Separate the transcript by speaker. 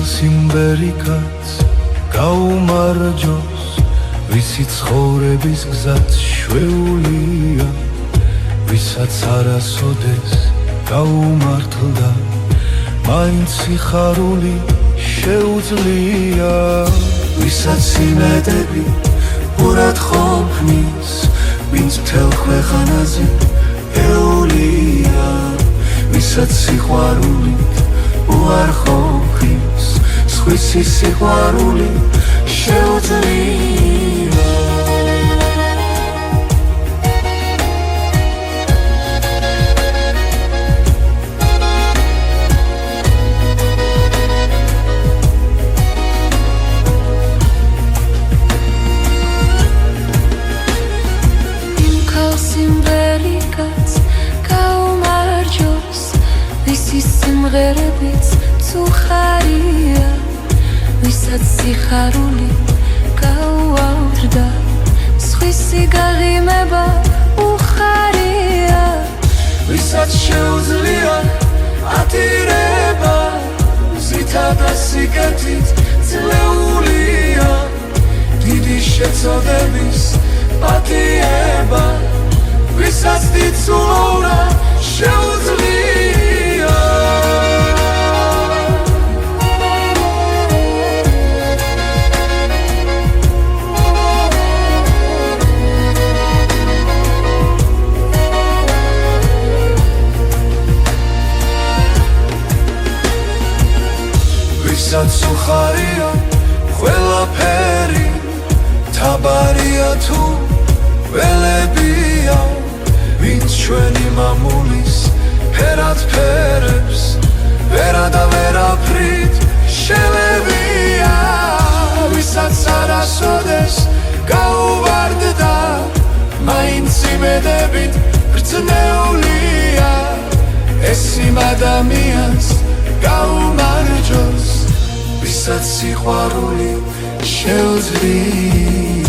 Speaker 1: სიმღერიკაც გაუმარჯოს ვისი ცხოვრების გზაც შვეულია ვისაც არასოდეს გაუმართლდა მაინც სიხარული შეუძლია ვისაც იმედები ურად ყოფნის ვინც მთელ ქვეყანაზე ეულია ვისაც სიყვარული უარყოფის სხვისი სიყვარული შეუძლია იმ ქალს სიმღერიკაც გაუმარჯოს ვისი სიმღერებიც უხარია ვისაც სიხარული გაუავდრდა სხვისი გაღიმება უხარია ვისაც შეუძლია ატირება ზითა და სიკეთით ძლეულია დიდი შეცოდების პატიება ვისაც დიცულოვნა შეუძლია ვისაც უხარია ყველაფერი თაბარია თუ ველებია ვინც ჩვენი მამულის ფერად ფერებს ვერა და ვერაფრით შევევია ვისაც არასოდეს გაუვარდდა მაინც იმედებით გრძნეულია ეს იმ ადამიანს გაუმარჯოს ვისაც სიყვარული შეუძლია